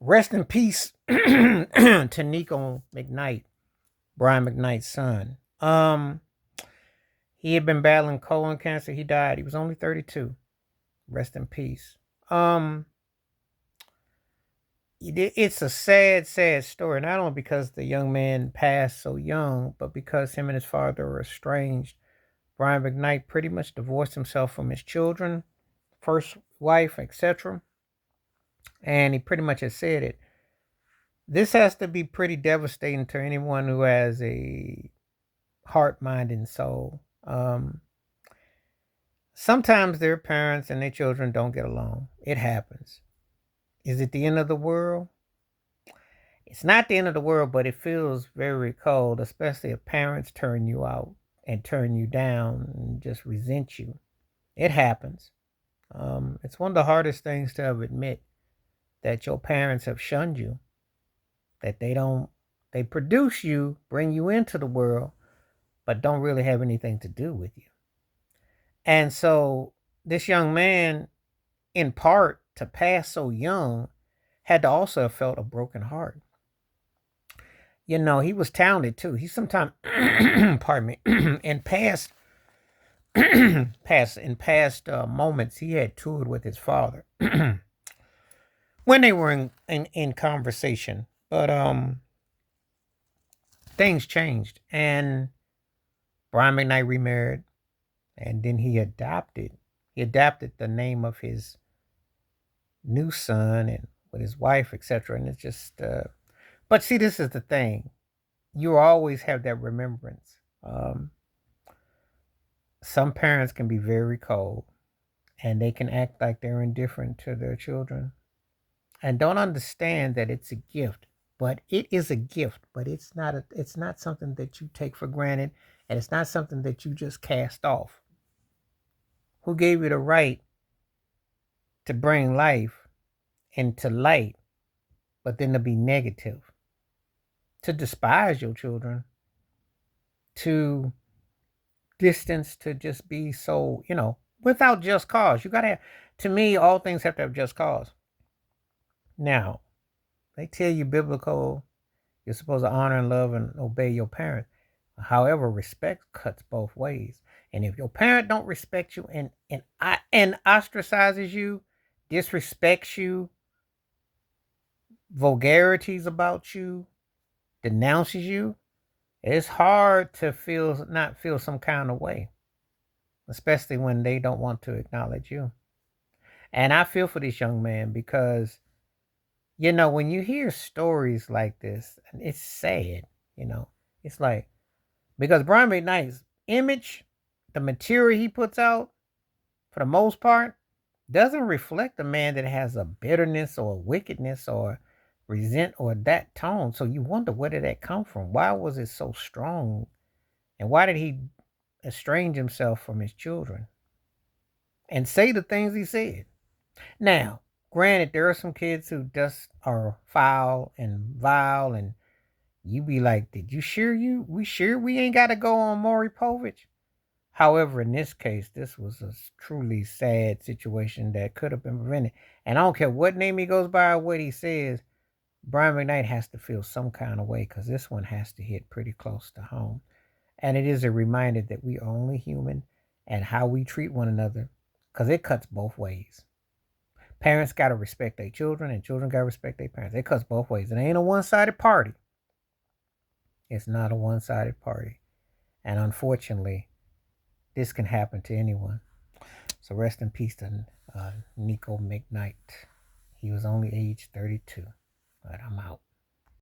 Rest in peace to Nico Mcknight, Brian Mcknight's son. He had been battling colon cancer. He died. He was only 32. Rest in peace. Um, it's a sad, sad story. Not only because the young man passed so young, but because him and his father were estranged. Brian McKnight pretty much divorced himself from his children, first wife, etc. And he pretty much has said it. This has to be pretty devastating to anyone who has a heart, mind, and soul. Sometimes their parents and their children don't get along. It happens. Is it the end of the world? It's not the end of the world, but it feels very cold, especially if parents turn you out and turn you down and just resent you. It happens. It's one of the hardest things to ever admit that your parents have shunned you, that they produce you, bring you into the world, but don't really have anything to do with you. And so this young man, in part, to pass so young, had to also have felt a broken heart. He was talented too. He sometimes, pardon me, in past moments, he had toured with his father when they were in conversation. But things changed, and Brian McKnight remarried, and then he adopted. He adopted the name of his new son and with his wife, etc. And it's just, but see, this is the thing. You always have that remembrance. Some parents can be very cold, and they can act like they're indifferent to their children and don't understand that it's a gift. But it is a gift, but it's not something that you take for granted, and it's not something that you just cast off. Who gave you the right to bring life into light, but then to be negative, to despise your children, to distance, to just be so, without just cause? You gotta have, to me, all things have to have just cause. Now, they tell you biblical, you're supposed to honor and love and obey your parents. However, respect cuts both ways. And if your parent don't respect you and ostracizes you, disrespects you, vulgarities about you, denounces you, it's hard to not feel some kind of way, especially when they don't want to acknowledge you. And I feel for this young man because, when you hear stories like this, it's sad, it's like, because Brian McKnight's image, the material he puts out, for the most part, doesn't reflect a man that has a bitterness or a wickedness or resent or that tone. So you wonder, where did that come from? Why was it so strong? And why did he estrange himself from his children and say the things he said? Now, granted, there are some kids who just are foul and vile, and you be like, did you sure we ain't got to go on Maury Povich? However, in this case, this was a truly sad situation that could have been prevented. And I don't care what name he goes by or what he says, Brian McKnight has to feel some kind of way, because this one has to hit pretty close to home. And it is a reminder that we are only human, and how we treat one another, because it cuts both ways. Parents got to respect their children, and children got to respect their parents. It cuts both ways. It ain't a one-sided party. It's not a one-sided party. And unfortunately, this can happen to anyone. So rest in peace to Nico Mcknight. He was only age 32. But I'm out.